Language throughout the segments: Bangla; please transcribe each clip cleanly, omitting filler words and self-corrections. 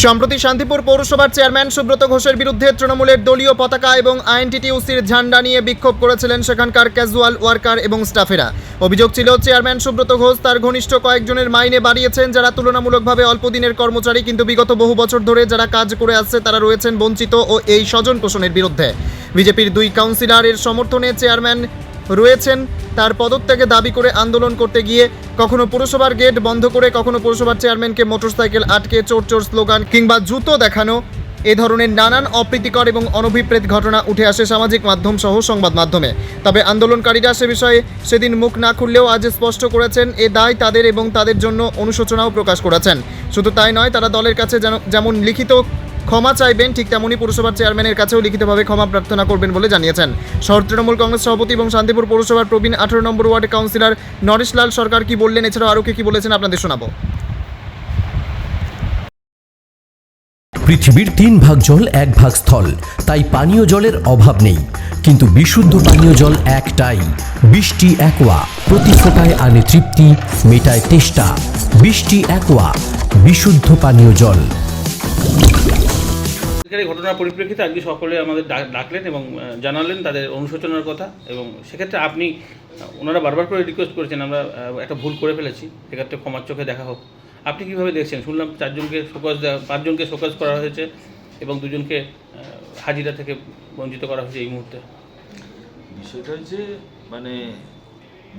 সম্প্রতি শান্তিপুর পৌরসভার চেয়ারম্যান সুব্রত ঘোষের বিরুদ্ধে তৃণমূলের দলীয় পতাকা এবং আইএনটিটিইউসির ঝান্ডা নিয়ে বিক্ষোভ করেছিলেন সেখানকার ক্যাজুয়াল ওয়ার্কার এবং স্টাফেরা। অভিযোগ ছিল চেয়ারম্যান সুব্রত ঘোষ তার ঘনিষ্ঠ কয়েকজনের মাইনে বাড়িয়েছেন, যারা তুলনামূলকভাবে অল্প দিনের কর্মচারী, কিন্তু বিগত বহু বছর ধরে যারা কাজ করে আসছে তারা রয়েছেন বঞ্চিত ও এই স্বজন পোষণের বিরুদ্ধে। বিজেপির 2 কাউন্সিলরের সমর্থনে চেয়ারম্যান রয়েছেন তার পদত্যাগে দাবি করে আন্দোলন করতে গিয়ে কখনো পুরসভার গেট বন্ধ করে, কখনো পুরসভার চেয়ারম্যানকে মোটরসাইকেল আটকে চোর চোর স্লোগান কিংবা জুতো দেখানো, এ ধরনের নানান অপ্রীতিকর এবং অনভিপ্রেত ঘটনা উঠে আসে সামাজিক মাধ্যম সহ সংবাদ মাধ্যমে। তবে আন্দোলনকারীরা সে বিষয়ে সেদিন মুখ না খুললেও আজ স্পষ্ট করেছেন এ দায় তাদের এবং তাদের জন্য অনুশোচনাও প্রকাশ করেছেন। শুধু তাই নয়, তারা দলের কাছে যেমন লিখিত ক্ষমা চাইবেন, ঠিক তেমনই পুরসভার চেয়ারম্যানের কাছেও লিখিতভাবে ক্ষমা প্রার্থনা করবেন বলে জানিয়েছেন শহর তৃণমূল কংগ্রেস সভাপতি এবং শান্তিপুর পৌরসভার প্রবীণ 18 নম্বর ওয়ার্ড কাউন্সিলর নরেশ লাল সরকার। কি বললেন, এছাড়াও আরও কি বলেছেন আপনাদের শোনাবো। পৃথিবীর 3 ভাগ জল 1 ভাগ স্থল, তাই পানীয় জলের অভাব নেই, কিন্তু বিশুদ্ধ পানীয় জল একটাই, বৃষ্টি অ্যাকোয়া। প্রতি ফোঁটায় আনে তৃপ্তি, মেটায় তেষ্টা। বৃষ্টি অ্যাকোয়া, বিশুদ্ধ পানীয় জল। এই ঘটনার পরিপ্রেক্ষিতে আজকে সকলে আমাদের ডাকলেন এবং জানালেন তাদের অনুশোচনার কথা, এবং সেক্ষেত্রে আপনি ওনারা বারবার করে রিকোয়েস্ট করেছেন আমরা একটা ভুল করে ফেলেছি, সেক্ষেত্রে ক্ষমার চোখে দেখা হোক। আপনি কীভাবে দেখছেন? শুনলাম 5জনকে শোকজ করা হয়েছে এবং 2জনকে হাজিরা থেকে বঞ্চিত করা হয়েছে এই মুহূর্তে। বিষয়টা হচ্ছে মানে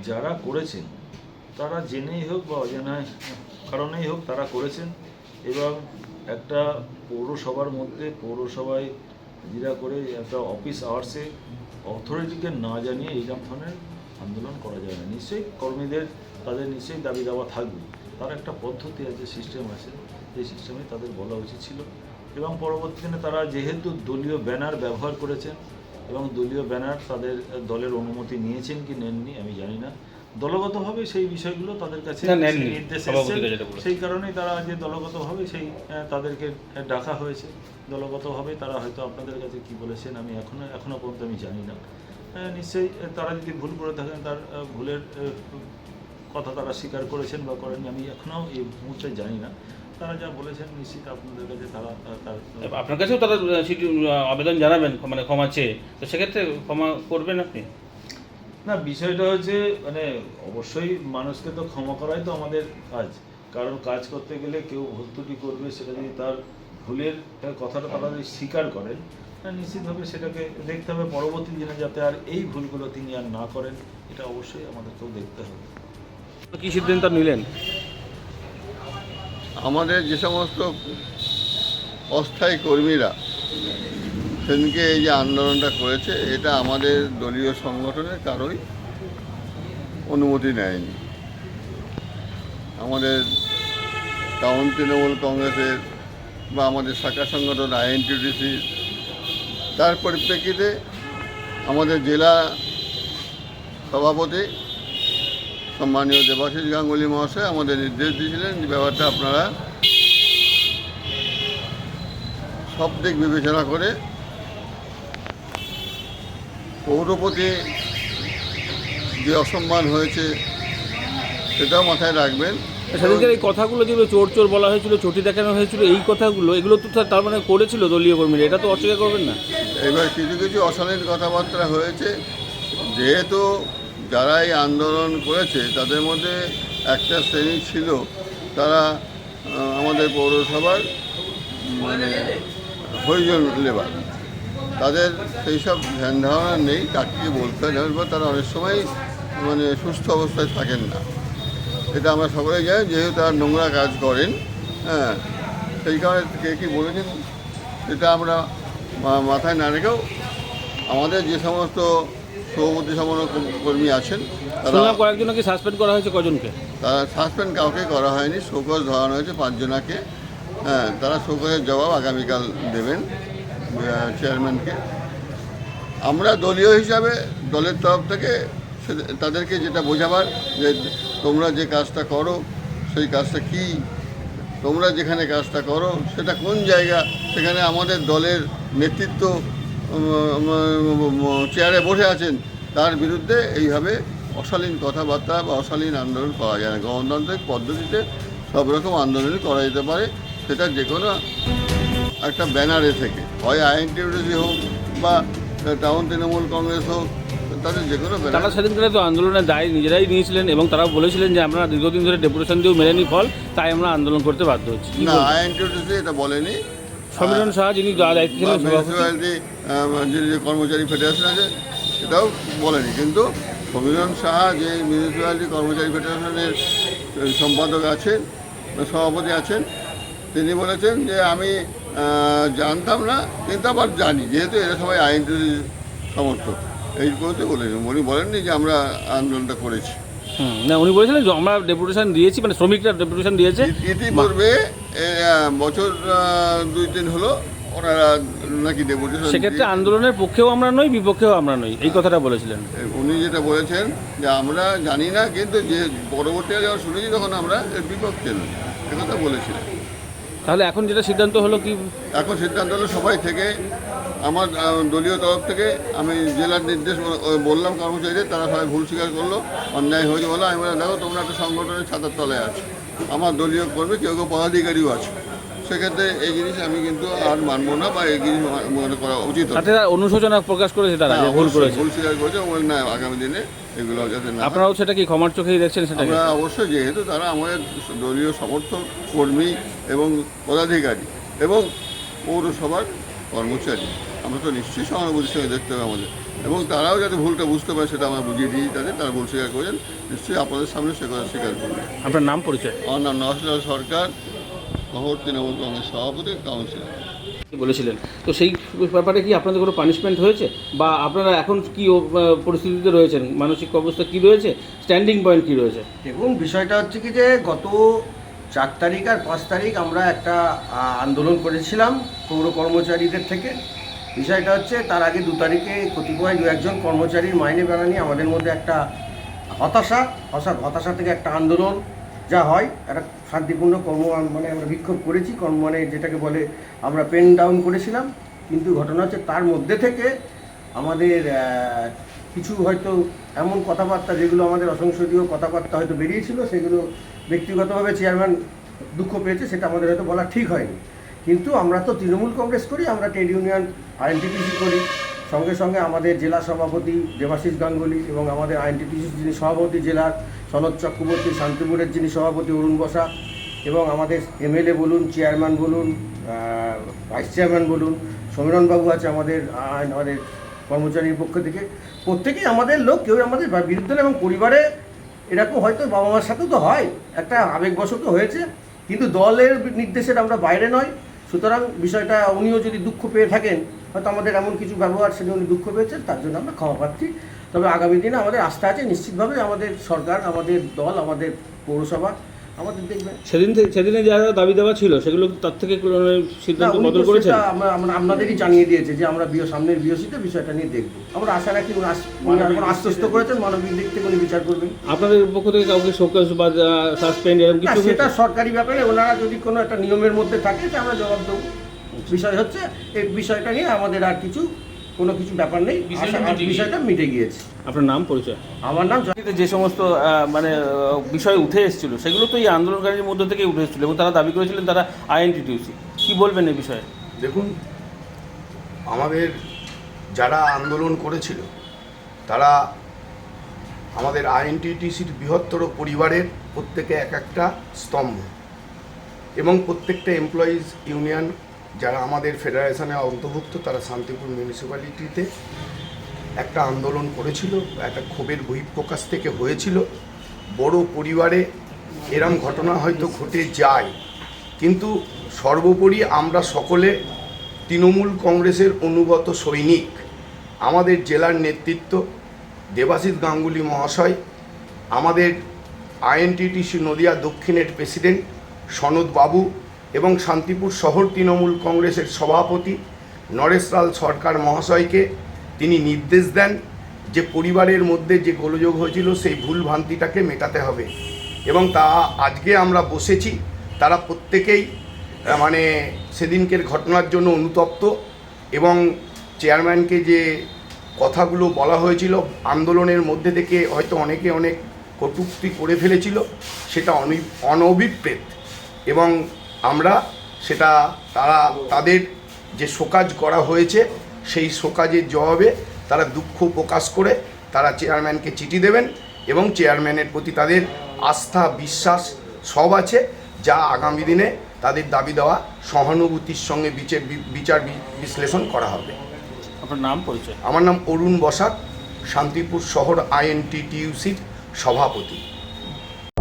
যারা করেছেন তারা জেনেই হোক বা অজানায় কারণেই হোক তারা করেছেন, এবং একটা পৌরসভার মধ্যে পৌরসভায় হাজিরা করে একটা অফিস আওয়ার্সে অথরিটিকে না জানিয়ে এইরকম ধরনের আন্দোলন করা যায় না। নিশ্চয়ই কর্মীদের তাদের নিশ্চয়ই দাবি দাওয়া থাকবে, তার একটা পদ্ধতি আছে, সিস্টেম আছে, এই সিস্টেমে তাদের বলা উচিত ছিল। এবং পরবর্তী দিনে তারা যেহেতু দলীয় ব্যানার ব্যবহার করেছেন এবং দলীয় ব্যানার তাদের দলের অনুমতি নিয়েছেন কি নেননি আমি জানি না, দলগতভাবে সেই বিষয়গুলো তাদের কাছে নির্দেশ এসেছে, সেই কারণেই তারা যে দলগতভাবে সেই তাদেরকে ডাকা হয়েছে। দলগতভাবে তারা হয়তো আপনাদের কাছে কি বলেছেন আমি এখনো পর্যন্ত আমি জানি না। নিশ্চয়ই তারা যদি ভুল করে থাকেন তার ভুলের কথা তারা স্বীকার করেছেন বা করেননি আমি এখনও এই মুহূর্তে জানি না। তারা যা বলেছেন নিশ্চিত আপনাদের কাছে তারা তার আপনার কাছেও তারা আবেদন জানাবেন মানে ক্ষমা চেয়ে, তো সেক্ষেত্রে ক্ষমা করবেন আপনি? না, বিষয়টা হচ্ছে মানে অবশ্যই মানুষকে তো ক্ষমা করাই তো আমাদের কাজ, কারণ কাজ করতে গেলে কেউ ভুল ত্রুটি করবে, সেটা যদি তার ভুলের কথাটা তারা যদি স্বীকার করেন নিশ্চিতভাবে সেটাকে দেখতে হবে পরবর্তী দিনে যাতে আর এই ভুলগুলো তিনি আর না করেন, এটা অবশ্যই আমাদেরকেও দেখতে হবে। কী সিদ্ধান্ত নিলেন? আমাদের যে সমস্ত অস্থায়ী কর্মীরা সেদিনকে এই যে আন্দোলনটা করেছে, এটা আমাদের দলীয় সংগঠনের কারোই অনুমতি নেয়নি। আমাদের টাউন তৃণমূল কংগ্রেসের বা আমাদের শাখা সংগঠন আইএনটিটিউসি, তার পরিপ্রেক্ষিতে আমাদের জেলা সভাপতি সম্মানীয় দেবাশিস গাঙ্গুলি মহাশয় আমাদের নির্দেশ দিয়েছিলেন যে ব্যাপারটা আপনারা সব দিক বিবেচনা করে পৌরপতি যে অসম্মান হয়েছে সেটাও মাথায় রাখবেন। সেদিনকার এই কথাগুলো যেগুলো চোর চোর বলা হয়েছিল, চটি দেখানো হয়েছিল, এই কথাগুলো এগুলো তো তার মানে করেছিল দলীয় কর্মীরা, এটা তো অস্বীকার করবেন না? এবার কিছু কিছু অশালীন কথাবার্তা হয়েছে, যেহেতু যারা এই আন্দোলন করেছে তাদের মধ্যে একটা শ্রেণী ছিল তারা আমাদের পৌরসভার মানে হরিজন লেবার, তাদের সেই সব ধ্যান ধারণা নেই, কাকে বলতে হয়, তারা অনেক সময় মানে সুস্থ অবস্থায় থাকেন না, এটা আমরা সকলে জানি, যেহেতু তারা নোংরা কাজ করেন। হ্যাঁ, সেই কারণে কে কী বলেছেন সেটা আমরা মাথায় না রেখেও আমাদের যে সমস্ত সভাপতি সমান কর্মী আছেন তারা কয়েকজনকে সাসপেন্ড করা হয়েছে। কজনকে? তারা সাসপেন্ড কাউকে করা হয়নি, শোকজ ধরানো হয়েছে 5 জনাকে। হ্যাঁ, তারা শোকজের জবাব আগামীকাল দেবেন চেয়ারম্যানকে। আমরা দলীয় হিসাবে দলের তরফ থেকে তাদেরকে যেটা বোঝাবার যে তোমরা যে কাজটা করো সেই কাজটা কি, তোমরা যেখানে কাজটা করো সেটা কোন জায়গা, সেখানে আমাদের দলের নেতৃত্ব চেয়ারে বসে আছেন, তার বিরুদ্ধে এইভাবে অশালীন কথাবার্তা বা অশালীন আন্দোলন করা যায় না। গণতান্ত্রিক পদ্ধতিতে সব রকম আন্দোলনই করা যেতে পারে, সেটা যে কোনো একটা ব্যানারে থেকে হয় আইএনটিইউসি হোক বা টাউন তৃণমূল কংগ্রেস হোক, তাদের যে কোনো তারা ব্যানার। সেদিনকার তো আন্দোলনের দায় নিজেরাই নিয়েছিলেন এবং তারা বলেছিলেন যে আমরা দীর্ঘদিন ধরে ডেপুটেশন দিয়েও মেলেনি ফল, তাই আমরা আন্দোলন করতে বাধ্য হচ্ছি। কি না, বলবেন? আইএনটিইউসি এটা বলেনি। সমীরণ শাহ যিনি দায়িত্ব ছিলেন সভাপতি, মিউনিসিপ্যালিটি যে কর্মচারী ফেডারেশন আছে সেটাও বলেনি, কিন্তু সমীরণ সাহা যে মিউনিসিপ্যালিটি কর্মচারী ফেডারেশনের সম্পাদক আছেন, সভাপতি আছেন, তিনি বলেছেন যে আমি জানতাম না কিন্তু আবার জানি, যেহেতু এরা সবাই আইনজীবী সমর্থক, এই করতে বলেছেন। উনি বলেননি যে আমরা আন্দোলনটা করেছি। না উনি বলেছিলেন যে আমরা ডেপুটেশন দিয়েছি, মানে শ্রমিকরা ডেপুটেশন দিয়েছে। ইতিপূর্বে বছর 2-3 হলো ওনারা নাকি ডেপুটেশন। সেক্ষেত্রে আন্দোলনের পক্ষেও আমরা নই, বিপক্ষেও আমরা নই, এই কথাটা বলেছিলেন। উনি যেটা বলেছেন যে আমরা জানি না, কিন্তু যে পরবর্তীকালে যখন শুনেছি তখন আমরা এর বিপক্ষে নই, একথা বলেছিলেন। তাহলে এখন যেটা সিদ্ধান্ত হলো কি? এখন সিদ্ধান্ত হলো সবাই থেকে, আমার দলীয় তরফ থেকে আমি জেলার নির্দেশ বললাম কর্মচারীদের, তারা সবাই ভুল স্বীকার করলো, অন্যায় হয়েছে বলো। আমি বললাম দেখো তোমরা একটা সংগঠনের ছাতার তলায় আছো, আমার দলীয় কর্মী কেউ কেউ পদাধিকারীও আছে, সেক্ষেত্রে এই জিনিস আমি কিন্তু আর মানবো না বা এই জিনিস মনে করা উচিত হবে। তাতে অনুশোচনা প্রকাশ করেছে তারা যে ভুল করেছে। ভুল স্বীকার করেছে এবং না আগামী দিনে এগুলো যাতে না হয়। আপনারাও সেটা কি ক্ষমার চোখেই দেখছেন সেটাকে? আমরা অবশ্যই, যেহেতু তারা আমাদের দলীয় সমর্থক, কর্মী এবং পদাধিকারী এবং পৌরসভার কর্মচারী, আমরা তো নিশ্চয়ই সহানুভূতির সঙ্গে দেখতে হবে আমাদের, এবং তারাও যাতে ভুলটা বুঝতে পারে সেটা আমরা বুঝিয়ে দিই তাদের। তারা ভুল স্বীকার করেছেন, নিশ্চয়ই আপনাদের সামনে সে কথা স্বীকার করবে। আপনার নাম পরিচয়? আমার নাম নওশাদ সরকার, শহর তৃণমূল কংগ্রেস সভাপতি, কাউন্সিলর। বলেছিলেন তো সেই ব্যাপারে কি আপনাদের কোনো পানিশমেন্ট হয়েছে, বা আপনারা এখন কি পরিস্থিতিতে রয়েছেন, মানসিক অবস্থা কি রয়েছে, স্ট্যান্ডিং পয়েন্ট কি রয়েছে? দেখুন, বিষয়টা হচ্ছে কি যে গত 4 তারিখ আর 5 তারিখ আমরা একটা আন্দোলন করেছিলাম পৌর কর্মচারীদের থেকে। বিষয়টা হচ্ছে তার আগে 2 তারিখে কতিপয় 2-1 কর্মচারীর মাইনে বাড়া নিয়ে আমাদের মধ্যে একটা হতাশা থেকে একটা আন্দোলন যা হয়, একটা শান্তিপূর্ণ মানে আমরা বিক্ষোভ করেছি, মানে যেটাকে বলে আমরা পেন ডাউন করেছিলাম। কিন্তু ঘটনা হচ্ছে তার মধ্যে থেকে আমাদের কিছু হয়তো এমন কথাবার্তা, যেগুলো আমাদের অসংসদীয় কথাবার্তা হয়তো বেরিয়েছিল, সেগুলো ব্যক্তিগতভাবে চেয়ারম্যান দুঃখ পেয়েছে, সেটা আমাদের হয়তো বলা ঠিক হয়নি। কিন্তু আমরা তো তৃণমূল কংগ্রেস করি, আমরা ট্রেড ইউনিয়ন আইএনটিটিউসি করি, সঙ্গে সঙ্গে আমাদের জেলা সভাপতি দেবাশিস গাঙ্গুলি এবং আমাদের আইএনটিটিউসি যিনি সভাপতি জেলার সনদ চক্রবর্তী, শান্তিপুরের যিনি সভাপতি অরুণ বসা, এবং আমাদের এমএলএ বলুন, চেয়ারম্যান বলুন, ভাইস চেয়ারম্যান বলুন, সমীরণবাবু আছে আমাদের কর্মচারীর পক্ষ থেকে, প্রত্যেকেই আমাদের লোক, কেউ আমাদের বিরুদ্ধে না। এবং পরিবারে এরকম হয়তো বাবা মার সাথেও তো হয়, একটা আবেগবশত হয়েছে, কিন্তু দলের নির্দেশের আমরা বাইরে নয়। সুতরাং বিষয়টা উনিও যদি দুঃখ পেয়ে থাকেন, হয়তো আমাদের এমন কিছু ব্যবহার সেটা উনি দুঃখ পেয়েছেন, তার জন্য আমরা ক্ষমা প্রার্থী। তবে আগামী দিনে আমাদের আস্থা আছে, নিশ্চিতভাবে আমাদের সরকার, আমাদের দল, আমাদের পৌরসভা আমাদের দেখবেন। সেদিনে যারা দাবি দেওয়া ছিল সেগুলো তার থেকে সিদ্ধান্ত বদল উনি তো করেছেন? সেটা আমরা আপনাদেরই জানিয়ে দিয়েছে যে আমরা সামনের বিওসিতে বিষয়টা নিয়ে দেখবো। আমরা আশা রাখি উনি এখন আশ্বস্ত করেছেন, মানবিক দিক থেকে উনি বিচার করবেন। আপনাদের পক্ষ থেকে কাউকে শোকজ বা সাসপেন্ড এরকম না, কিছু? সেটা সরকারি ব্যাপারে, ওনারা যদি কোনো একটা নিয়মের মধ্যে থাকে তা আমরা জবাব দেবো। বিষয় হচ্ছে এই বিষয়টা নিয়ে আমাদের আর কোনো কিছু ব্যাপার নেই, বিষয়টা মিটে গিয়েছে। আপনার নাম পরিচয়? আমার নাম যে সমস্ত মানে বিষয় উঠে এসেছিল সেগুলো তো এই আন্দোলনকারীর মধ্যে থেকেই উঠে এসেছিল এবং তারা দাবি করেছিলেন তারা আইএনটিটিউসি। কি বলবেন এই বিষয়ে? দেখুন, আমাদের যারা আন্দোলন করেছিল তারা আমাদের আইএনটিটিউসির বৃহত্তর পরিবারের প্রত্যেকে এক একটা স্তম্ভ, এবং প্রত্যেকটা এমপ্লয়িজ ইউনিয়ন যারা আমাদের ফেডারেশনে অন্তর্ভুক্ত, তারা শান্তিপুর মিউনিসিপ্যালিটিতে একটা আন্দোলন করেছিল, একটা ক্ষোভের বহিঃপ্রকাশ থেকে হয়েছিল। বড় পরিবারে এরম ঘটনা হয়তো ঘটে যায়, কিন্তু সর্বোপরি আমরা সকলে তৃণমূল কংগ্রেসের অনুগত সৈনিক। আমাদের জেলার নেতৃত্ব দেবাশিস গাঙ্গুলি মহাশয়, আমাদের আইএনটিটিউসি নদিয়া দক্ষিণের প্রেসিডেন্ট সনদ বাবু, এবং শান্তিপুর শহর তৃণমূল কংগ্রেসের সভাপতি নরেশ লাল সরকার মহাশয়কে তিনি নির্দেশ দেন যে পরিবারের মধ্যে যে গোলযোগ হয়েছিল সেই ভুল ভ্রান্তিটাকে মেটাতে হবে। এবং তা আজকে আমরা বসেছি, তারা প্রত্যেকেই মানে সেদিনকের ঘটনার জন্য অনুতপ্ত, এবং চেয়ারম্যানকে যে কথাগুলো বলা হয়েছিল আন্দোলনের মধ্যে থেকে হয়তো অনেকে অনেক কটূক্তি করে ফেলেছিল, সেটা অনভিপ্রেত, এবং আমরা সেটা তারা তাদের যে শোকাজ করা হয়েছে সেই শোকাজের জবাবে তারা দুঃখ প্রকাশ করে তারা চেয়ারম্যানকে চিঠি দেবেন এবং চেয়ারম্যানের প্রতি তাদের আস্থা বিশ্বাস সব আছে, যা আগামী দিনে তাদের দাবি দেওয়া সহানুভূতির সঙ্গে বিচার বিশ্লেষণ করা হবে। আপনার নাম পরিচয়? আমার নাম অরুণ বসাক, শান্তিপুর শহর INTTUCর সভাপতি।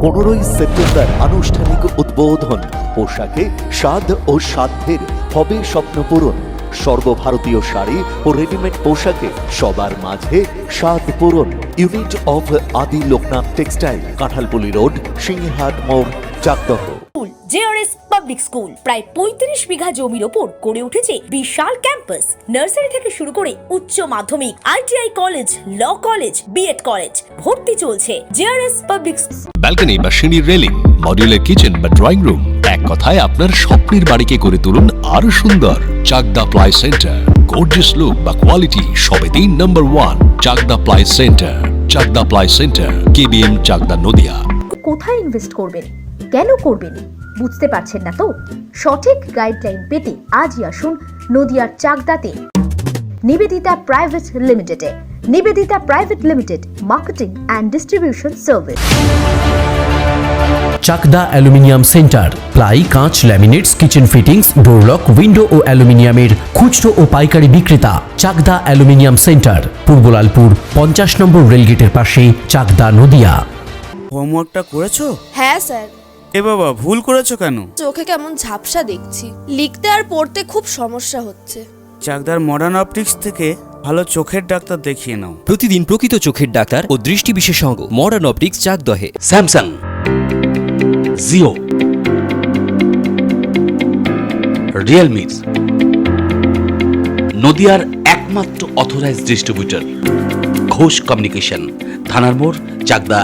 15ই সেপ্টেম্বর আনুষ্ঠানিক উদ্বোধন। পোশাকে স্বাদ ও সাধ্যের হবে স্বপ্নপূরণ। সর্বভারতীয় শাড়ি ও রেডিমেড পোশাকে সবার মাঝে স্বাদ পূরণ। ইউনিট অফ আদি লোকনাথ টেক্সটাইল, কাঁঠালপুলি রোড, সিংহাট মোড়, চাকদহ। জেআরএস পাবলিক স্কুল প্রায় 35 বিঘা জমির ওপর গড়ে উঠেছে বিশাল ক্যাম্পাস। নার্সারি থেকে শুরু করে উচ্চ মাধ্যমিক, ITI college, law college, B Ed college, ভর্তি চলছে। জেআরএস পাবলিক ব্যালকনি বা সিঁড়ির রেলিং, মডিউলার কিচেন বা ড্রয়িং রুম, এক কথায় আপনার স্বপ্নের বাড়িকে করে তুলুন আরো সুন্দর। Chakdah ply centre, gorgeous look বা কোয়ালিটি সবে 3 number 1 Chakdah ply centre. Chakdah ply centre, KBM, Chakdah, Nadia. কোথায় ইনভেস্ট করবেন, কেন করবেন বুঝতে পারছেন না তো? সঠিক গাইডলাইন পেতে আজই আসুন নদিয়ার চাকদাতে নিবেদিতা প্রাইভেট লিমিটেডে। Nibedita private limited, marketing and distribution service. Chakdaha aluminium centre, ply, কাঁচ, laminates, kitchen fittings, door lock, window ও অ্যালুমিনিয়ামের খুচরো ও পাইকারি বিক্রেতা। Chakdaha aluminium centre, Purbalalpur 50 number রেলগেটের পাশে, চাকদা, নদিয়া। হোমওয়ার্কটা করেছো? হ্যাঁ স্যার। এ বাবা, ভুল করেছো কেন? চোখে কেমন ঝাপসা দেখছি, লিখতে আর পড়তে খুব সমস্যা হচ্ছে। চাকদার মডার্ন অপটিক্স থেকে ভালো চোখের ডাক্তার দেখিয়ে নাও। প্রতিদিন প্রকৃত চোখের ডাক্তার ও দৃষ্টি বিশেষজ্ঞ মডার্ন অপটিক্স, চাকদহে। স্যামসাং, জিও, রিয়েলমি, নদিয়ার একমাত্র অথরাইজড ডিস্ট্রিবিউটর ঘোষ কমিউনিকেশন, থানার মোড়, চাকদা।